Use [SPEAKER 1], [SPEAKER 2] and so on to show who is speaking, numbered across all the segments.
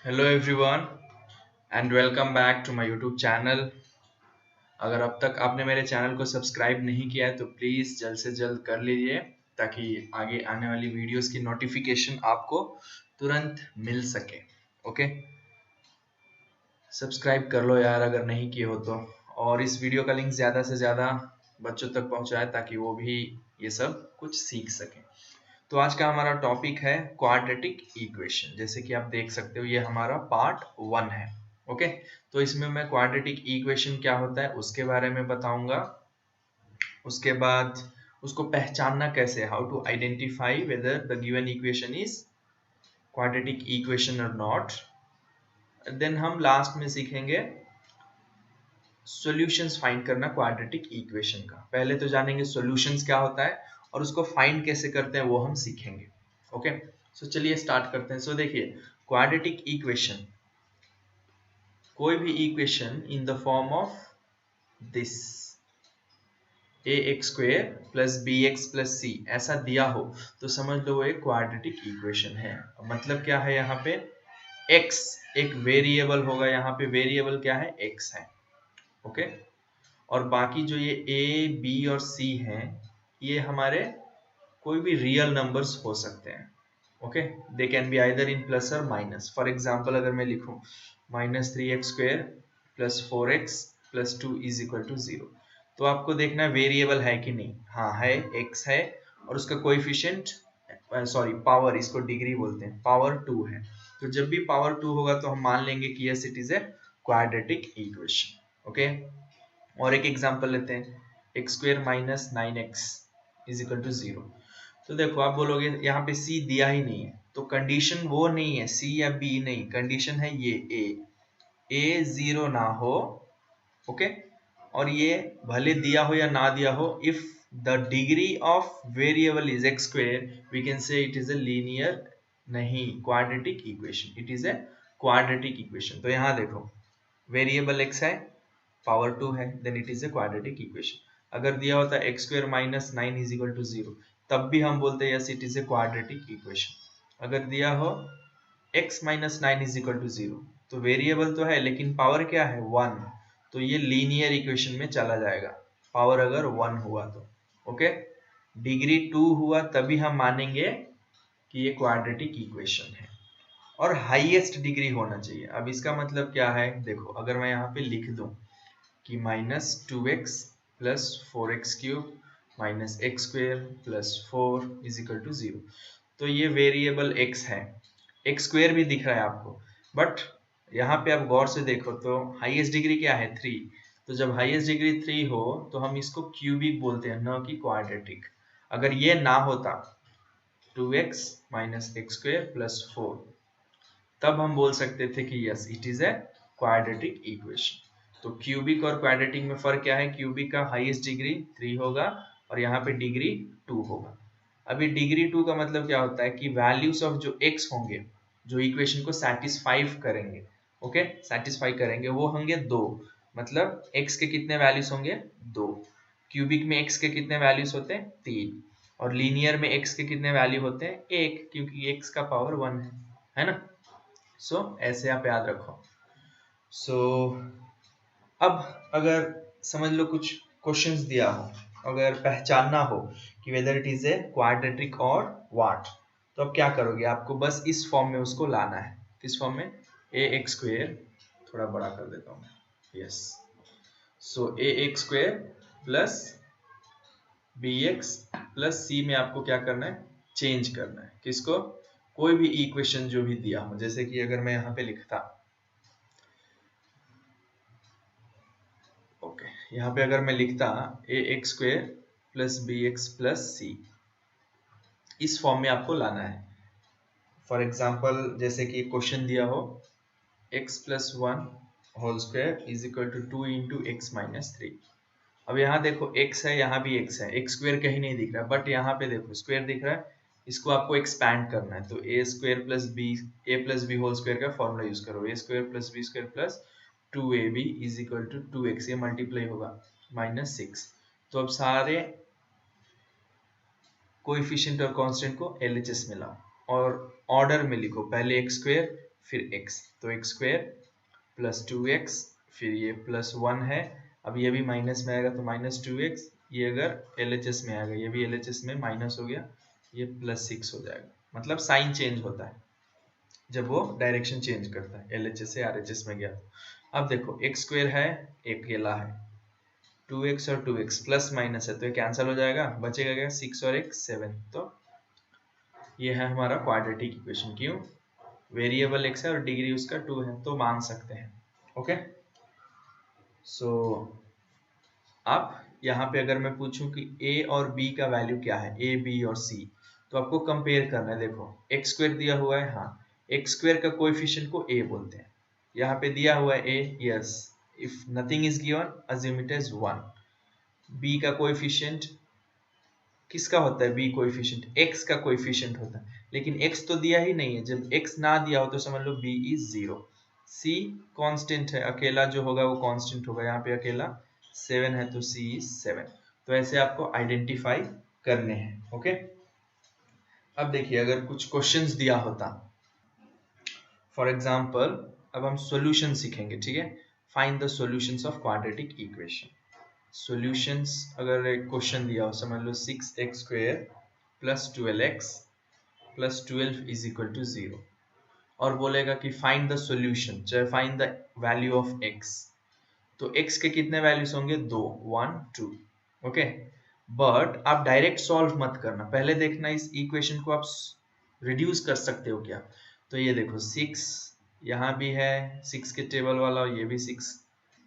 [SPEAKER 1] Hello everyone and welcome back to my YouTube channel. अगर अब तक आपने मेरे चैनल को सब्सक्राइब नहीं किया है तो प्लीज़ जल्द से जल्द कर लीजिए ताकि आगे आने वाली वीडियोस की नोटिफिकेशन आपको तुरंत मिल सके। ओके, सब्सक्राइब कर लो यार अगर नहीं किए हो तो, और इस वीडियो का लिंक ज़्यादा से ज़्यादा बच्चों तक पहुंचाए ताकि वो भी ये सब कुछ सीख सकें। तो आज का हमारा टॉपिक है क्वाड्रेटिक इक्वेशन। जैसे कि आप देख सकते हो ये हमारा पार्ट 1 है। ओके, तो इसमें मैं क्वाड्रेटिक इक्वेशन क्या होता है उसके बारे में बताऊंगा। उसके बाद उसको पहचानना कैसे, how to identify whether the given equation is quadratic equation और नॉट। देन हम लास्ट में सीखेंगे सॉल्यूशंस फाइंड करना क्वाड्रेटिक इक्वेशन का। पहले तो जानेंगे सॉल्यूशंस क्या होता है और उसको फाइंड कैसे करते हैं वो हम सीखेंगे। ओके, सो चलिए स्टार्ट करते हैं। सो देखिए, क्वाड्रेटिक इक्वेशन, कोई भी equation in the form of this a x square plus b x plus c ऐसा दिया हो तो समझ लो वो एक क्वाड्रेटिक इक्वेशन है। मतलब क्या है, यहाँ पे x एक वेरिएबल होगा, यहाँ पे वेरिएबल क्या है, x है। ओके, और बाकी जो ये ए बी और सी हैं ये हमारे कोई भी रियल नंबर्स हो सकते हैं। Okay, they can be either in plus और माइनस। फॉर एग्जाम्पल अगर मैं लिखूं -3x² plus 4x plus 2 is equal to 0, तो आपको देखना है वेरिएबल है कि नहीं। हाँ है, x है और उसका कोएफिशिएंट, सॉरी पावर, इसको डिग्री बोलते हैं, पावर 2 है। तो जब भी पावर 2 होगा तो हम मान लेंगे कि yes it is a quadratic equation. Okay, और एक एग्जांपल लेते हैं, x² minus 9x is equal to 0। तो देखो आप बोलोगे यहाँ पे c दिया ही नहीं है, तो कंडीशन वो नहीं है c या b, नहीं, कंडीशन है ये a 0 ना हो। ओके, और ये भले दिया हो या ना दिया हो, if the degree of variable is x square we can say it is a linear, नहीं quadratic equation, it is a quadratic equation. तो यहाँ देखो वेरिएबल x है, पावर 2 है, then it is a quadratic equation. अगर दिया होता है x² minus 9 is equal to 0, तब भी हम बोलते हैं yes it is a quadratic equation. अगर दिया हो x minus 9 is equal to 0, तो वेरिएबल तो है लेकिन पावर क्या है, 1, तो ये लीनियर इक्वेशन में चला जाएगा, पावर अगर 1 हुआ तो। ओके, डिग्री 2 हुआ तभी हम मानेंगे कि ये क्वाड्रेटिक इक्वेशन है, और हाईएस्ट डिग्री होना चाहिए। अब इसका मतलब क्या है, देखो अगर मैं यहाँ पे लिख दूं कि -2x plus 4x³ minus x² plus 4 is equal to 0, तो ये वेरिएबल x है, x² भी दिख रहा है आपको, बट यहाँ पे आप गौर से देखो तो हाईएस्ट डिग्री क्या है, 3। तो जब हाईएस्ट डिग्री 3 हो तो हम इसको क्यूबिक बोलते हैं, न कि क्वाड्रेटिक। अगर ये ना होता 2x माइनस x² प्लस 4, तब हम बोल सकते थे कि yes it is a quadratic equation. तो क्यूबिक और क्वाड्रेटिक में फर्क क्या है, क्यूबिक का हाईएस्ट डिग्री 3 होगा और यहाँ पे डिग्री 2 होगा। अभी डिग्री 2 का मतलब क्या होता है कि वैल्यूज ऑफ जो x होंगे जो इक्वेशन को सेटिस्फाई करेंगे, ओके सेटिस्फाई करेंगे, वो होंगे 2। मतलब x के कितने वैल्यूज होंगे, 2। क्यूबिक में x के कितने वैल्यूज होते हैं, 3। और लीनियर में x के कितने वैल्यू होते हैं, 1, क्योंकि x का पावर 1 है ना। सो ऐसे आप याद रखो। सो अब अगर समझ लो कुछ क्वेश्चंस दिया हो, अगर पहचानना हो कि whether it is a quadratic और व्हाट, तो अब क्या करोगे, आपको बस इस फॉर्म में उसको लाना है। किस फॉर्म में, ए एक्स स्क्वेयर, थोड़ा बड़ा कर देता हूँ, yes. So a x square plus b x plus c में आपको क्या करना है, चेंज करना है। किसको, कोई भी इक्वेशन जो भी दिया हो, जैसे कि अगर मैं यहाँ पे लिखता, ओके यहाँ पे अगर मैं लिखता a x square plus b x plus c, इस फॉर्म में आपको लाना है। फॉर एग्जाम्पल जैसे कि क्वेश्चन दिया हो x plus 1 whole square is equal to 2 into x minus 3। अब यहाँ देखो x है, यहाँ भी x है, x स्क्वेयर कहीं नहीं दिख रहा, बट यहाँ पे देखो स्क्वेयर दिख रहा है, इसको आपको एक्सपैंड करना है। तो a square plus b, a plus b whole square का फॉर्मूला यूज करो, a square plus b square plus 2ab is equal to 2x, ये मल्टीप्लाई होगा माइनस 6। तो अब सारे कोएफिशिएंट और कांस्टेंट को एलएचएस में लाओ और ऑर्डर में लिखो, पहले एक्स स्क्वेयर फिर x, तो x स्क्वायर प्लस 2x, फिर ये प्लस 1 है, अब ये भी माइनस में आएगा तो माइनस 2x, ये अगर LHS में आएगा, ये भी LHS में माइनस हो गया, ये प्लस 6 हो जाएगा। मतलब साइन चेंज होता है जब वो डायरेक्शन चेंज करता है, LHS से RHS में गया। अब देखो x स्क्वायर है, एक अकेला है, 2x और 2x प्लस माइनस है तो ये कैंसिल हो जाएगा, बचेगा क्या, 6 और 1 7। तो ये है हमारा क्वाड्रेटिक इक्वेशन। क्यों, वेरिएबल x है और डिग्री उसका 2 है तो मान सकते हैं। ओके, सो अब यहाँ पे अगर मैं पूछूं कि a और b का वैल्यू क्या है, a b और c, तो आपको कंपेयर करना है। देखो x स्क्वायर दिया हुआ है, हाँ x स्क्वायर का कोएफिशिएंट को a बोलते हैं, यहाँ पे दिया हुआ है a, yes, if nothing is given assume it as 1। b का कोएफिशिएंट किसका होता है, b कोएफिशिएंट x का कोएफिशिएंट होता है, लेकिन x तो दिया ही नहीं है, जब x ना दिया हो तो समझ लो b इज 0। c कांस्टेंट है, अकेला जो होगा वो कांस्टेंट होगा, यहाँ पे अकेला 7 है तो c इज 7। तो ऐसे आपको आइडेंटिफाई करने हैं। ओके, अब देखिए अगर कुछ क्वेश्चंस दिया होता, फॉर एग्जांपल अब हम सॉल्यूशन सीखेंगे, ठीक है, find the solutions of quadratic equation. Solutions अगर एक क्वेश्चन दिया हो, समझ लो 6x square plus 12x plus 12 is equal to 0, और बोलेगा कि फाइंड द सॉल्यूशन, चाहे find the value of x, तो x के कितने वैल्यूज होंगे, 2 1 2। ओके, बट आप डायरेक्ट सॉल्व मत करना, पहले देखना इस इक्वेशन को आप रिड्यूस कर सकते हो क्या। तो ये देखो 6 यहाँ भी है, 6 के टेबल वाला, और ये भी 6,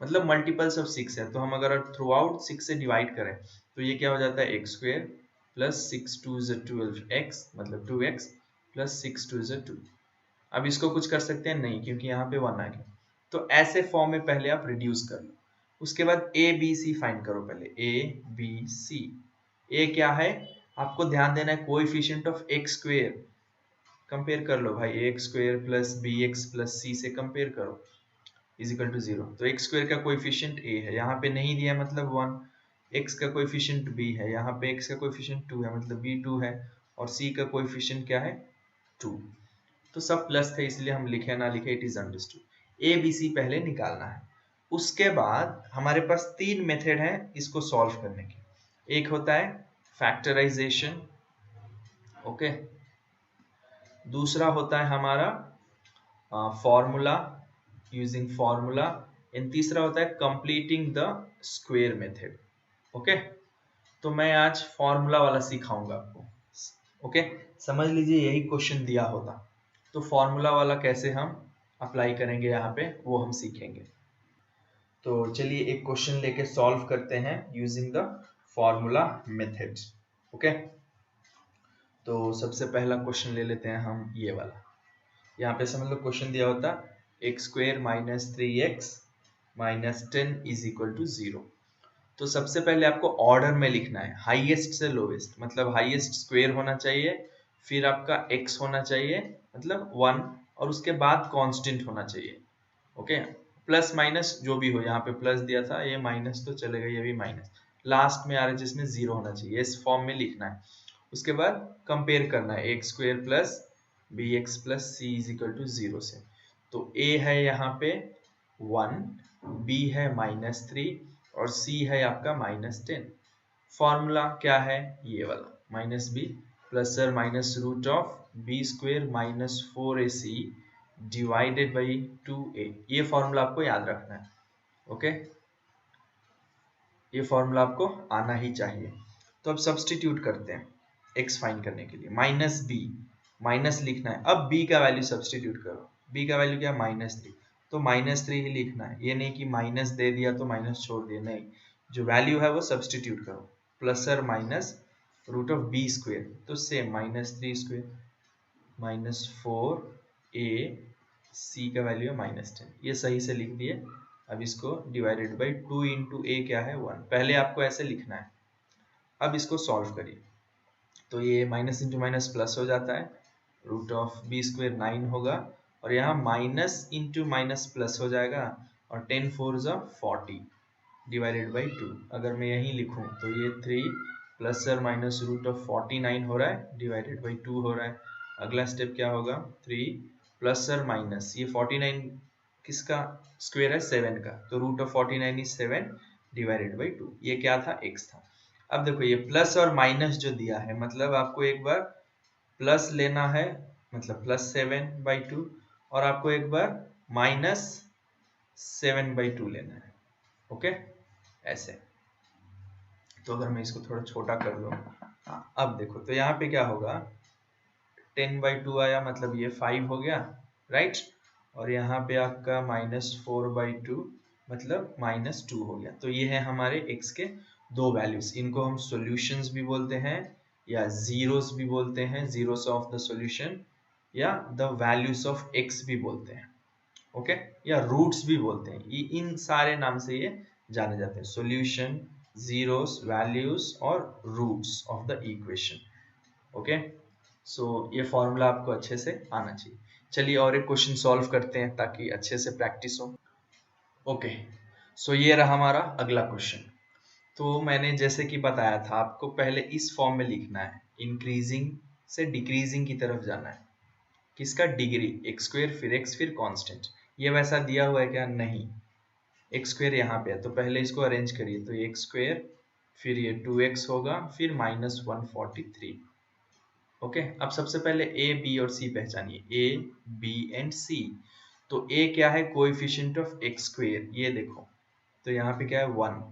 [SPEAKER 1] मतलब मल्टीपल्स ऑफ 6 है, तो हम अगर थ्रू आउट 6 से डिवाइड करें तो ये क्या हो जाता है, x स्क्वायर प्लस 6 2 12x, मतलब 2x प्लस 6 2 2। अब इसको कुछ कर सकते हैं नहीं, क्योंकि यहाँ पे 1 आ गया, तो ऐसे फॉर्म में पहले आप रिड्यूस कर लो, उसके बाद a b c फाइंड करो, पहले a b c। a क्या है, आपको ध्यान देना है coefficient of x square, compare कर लो भाई, x square plus bx plus c से कंपेयर करो, इज इक्वल टू 0। तो x स्क्वायर का कोएफिशिएंट a है, यहाँ पे नहीं दिया मतलब 1, x का कोएफिशिएंट b है, यहाँ पे x का कोएफिशिएंट 2 है मतलब b 2 है, और c का कोएफिशिएंट क्या है, 2। तो सब प्लस थे इसलिए हम लिखे ना लिखे it is understood. A B C पहले निकालना है, उसके बाद हमारे पास 3 मेथड है इसको सॉल्व करने के। एक होता है फैक्टराइजेशन, ओके, दूसरा होता है हमारा फॉर्मूला, यूजिंग फॉर्मूला, एंड तीसरा होता है completing the square method. Okay, तो मैं आज फॉर्मूला वाला सिखाऊंगा आपको। ओके, समझ लीजिए यही क्वेश्चन दिया होता तो फॉर्मूला वाला कैसे हम अप्लाई करेंगे यहाँ पे वो हम सीखेंगे। तो चलिए एक क्वेश्चन लेके सॉल्व करते हैं using the formula method. Okay, तो सबसे पहला क्वेश्चन ले लेते हैं हम ये वाला। यहाँ पे समझ लो क्वेश्चन दिया होता x square minus 3x minus 10 is equal to 0। तो सबसे पहले आपको ऑर्डर में लिखना है, हाईएस्ट से लोवेस्ट, मतलब हाईएस्ट स्क्वायर होना चाहिए, फिर आपका x होना चाहिए मतलब 1, और उसके बाद कांस्टेंट होना चाहिए। ओके, प्लस माइनस जो भी हो, यहाँ पे प्लस दिया था, ये माइनस तो चलेगा, ये भी माइनस, लास्ट में आ रहा है जिसमें 0 होना चाहिए, इस फॉर्म में लिखना है। उसके बाद कंपेयर करना है x square plus b x plus c is equal to 0 से। तो a है यहाँ पे 1, b है -3 और c है आपका -10। फॉर्मूला क्या है, ये वाला, minus b plus sir minus root of b square minus 4ac divided by 2a। ये फॉर्मूला आपको याद रखना है। ओके, ये फॉर्मूला आपको आना ही चाहिए। तो अब सब्सटीट्यूट करते हैं x फाइंड करने के लिए, माइनस बी, माइनस लिखना है, अब b का वैल्यू सब्सटीट्यूट करो, b का वैल्यू क्या है -3, तो -3 ही लिखना है, ये नहीं कि माइनस दे दिया तो माइनस छोड़ दिया, नहीं, जो वैल्यू है वो सब्सटीट्यूट करो, प्लस और minus root of b square, तो same -3 square minus 4a, c का वैल्यू है -10, ये सही से लिख दिए। अब इसको डिवाइडेड बाई 2 इंटू ए क्या है 1, पहले आपको ऐसे लिखना है। अब इसको सॉल्व करिए, तो ये माइनस इंटू माइनस प्लस हो जाता है, रूट ऑफ बी स्क्वायर 9 होगा, और यहाँ माइनस इंटू माइनस प्लस हो जाएगा, और 10 4 जा 40 डिवाइडेड बाई 2। अगर मैं यहीं लिखूं तो ये 3 प्लस और माइनस रूट ऑफ 49 हो रहा है डिवाइडेड बाई 2 हो रहा है। अगला स्टेप क्या होगा, 3 प्लस और माइनस, ये 49 किसका स्क्वायर है 7 का, तो root of 49 is 7 divided by 2, ये क्या था x था। अब देखो ये प्लस और माइनस जो दिया है मतलब आपको एक बार प्लस लेना है मतलब प्लस 7/2 और आपको एक बार माइनस 7/2 लेना है। ओके ऐसे, तो अगर मैं इसको थोड़ा छोटा कर दूं, अब देखो तो यहाँ पे क्या होगा 10/2 आया मतलब ये 5 हो गया राइट, और यहाँ पे आपका -4/2 मतलब -2 हो गया। तो ये है हमारे x के दो वैल्यूज, इनको हम सॉल्यूशंस भी बोलते हैं या जीरोस भी बोलते हैं, जीरोस ऑफ द सॉल्यूशन, या द वैल्यूज ऑफ x भी बोलते हैं। ओके या रूट्स भी बोलते हैं, ये इन सारे नाम से ये जाने जाते हैं, सॉल्यूशन, जीरोस, वैल्यूज और roots of the equation. Okay so ये फॉर्मूला आपको अच्छे से आना चाहिए। चलिए और एक क्वेश्चन सॉल्व करते हैं ताकि अच्छे से प्रैक्टिस हो। ओके सो ये रहा हमारा अगला क्वेश्चन। तो मैंने जैसे कि बताया था आपको पहले इस फॉर्म में लिखना है, इंक्रीजिंग से डिक्रीजिंग की तरफ जाना है, किसका डिग्री एक्स स्क्वायर फिर एक्स फिर कांस्टेंट। ये वैसा दिया हुआ है क्या, नहीं, एक्स स्क्वायर यहाँ पे है तो पहले इसको अरेंज करिए, तो एक्स स्क्वायर फिर ये 2x होगा फिर -143। ओके अब सबसे पहले ए बी और सी पहचानिए, ए बी एंड सी। तो ए क्या है, कोएफिशिएंट ऑफ एक्स स्क्वायर, ये देखो तो यहाँ पे क्या है 1,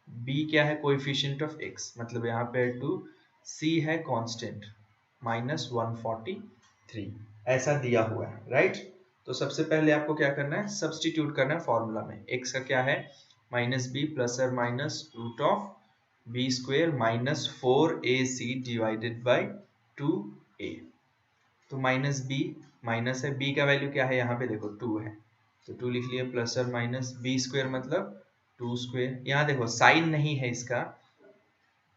[SPEAKER 1] बी क्या है कोएफिशिएंट ऑफ एक्स मतलब यहाँ पे 2, सी है कांस्टेंट -143, ऐसा दिया हुआ है राइट। तो सबसे पहले आपको क्या करना है, सब्स्टिट्यूट करना है फॉर्मूला में। एक्स का क्या है -b प्लस और minus root of b square -4ac divided by 2a। तो -b माइनस है, b का वैल्यू क्या है यहाँ पे देखो 2 है, तो 2 लिख लिए प्लस और माइनस बी स्क्वायर मतलब 2 स्क्वायर, यहाँ देखो साइन नहीं है इसका,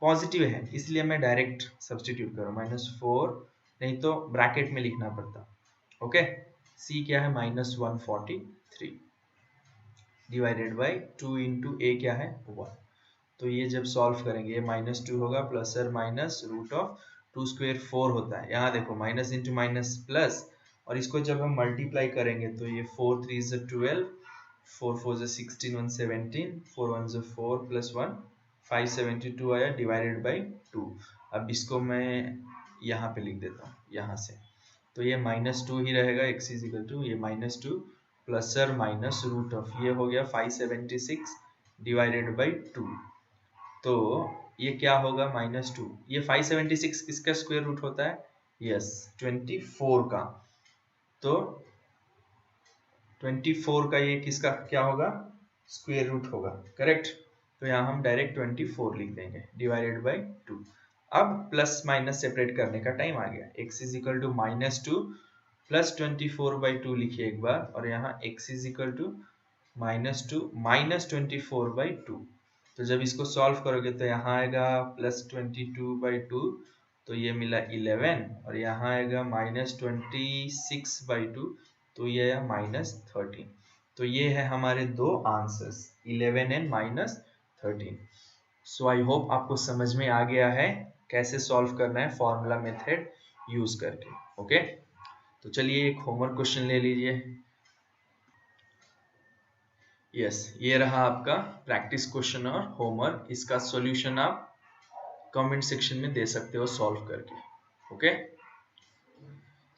[SPEAKER 1] पॉजिटिव है इसलिए मैं डायरेक्ट सब्स्टिट्यूट करूँ -4, नहीं तो ब्रैकेट में लिखना पड़ता। ओके सी क्या है -143 डिवाइडेड बाई 2 इंटू ए क्या है 1। तो ये जब सॉल्व करेंगे ये -2 होगा प्लस और माइनस रूट ऑफ 2 स्क्वायर 4 होता है, यहाँ देखो माइनस इंटू माइनस प्लस, और इसको जब हम मल्टीप्लाई करेंगे तो ये 4 3 is 12, 4 4 is 16, 1 17, 4 1 is 4 प्लस 1 572 आया डिवाइडेड बाई 2। अब इसको मैं यहाँ पे लिख देता हूँ यहाँ से, तो ये -2 ही रहेगा, x इज इक्वल टू ये -2 प्लस और माइनस रूट ऑफ ये हो गया 576 डिवाइडेड बाई 2। तो ये क्या होगा -2, ये 576 किसका स्क्वायर रूट होता है, यस 24 का, तो 24 का ये किसका क्या होगा स्क्वायर रूट होगा करेक्ट। तो यहाँ हम डायरेक्ट 24 लिख देंगे डिवाइडेड बाई 2। अब प्लस माइनस सेपरेट करने का टाइम आ गया, x is equal to -2 plus 24/2 लिखिए एक बार, और यहाँ x इज इक्वल टू -2 -24/2। तो जब इसको सॉल्व करोगे तो यहाँ आएगा +22/2, तो ये मिला 11, और यहाँ आएगा -26/2, तो ये है -13। तो ये है हमारे दो answers 11 and -13। So I hope आपको समझ में आ गया है कैसे सॉल्व करना है फॉर्मूला मेथड यूज करके। ओके तो चलिए एक होमवर्क क्वेश्चन ले लीजिए। यस ये रहा आपका प्रैक्टिस क्वेश्चन और होमवर्क, इसका सॉल्यूशन आप कमेंट सेक्शन में दे सकते हो सॉल्व करके। ओके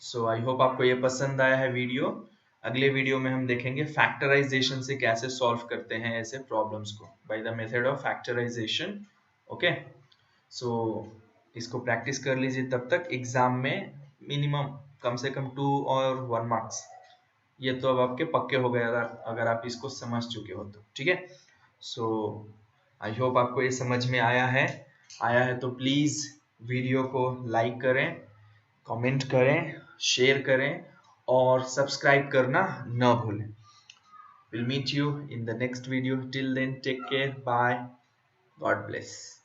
[SPEAKER 1] सो आई होप आपको ये पसंद आया है वीडियो। अगले वीडियो में हम देखेंगे फैक्टराइजेशन से कैसे सॉल्व करते हैं ऐसे प्रॉब्लम्स को by the method of factorization. Okay so इसको प्रैक्टिस कर लीजिए, तब तक एग्जाम में मिनिमम कम से कम 2 और 1 मार्क्स ये तो अब आपके पक्के हो गए अगर आप इसको समझ चुके हो तो, ठीक है। सो आई होप आपको ये समझ में आया है तो प्लीज वीडियो को लाइक करें, कमेंट करें, शेयर करें और सब्सक्राइब करना न भूलें। Will meet you in the next video, till then take care, bye, God bless.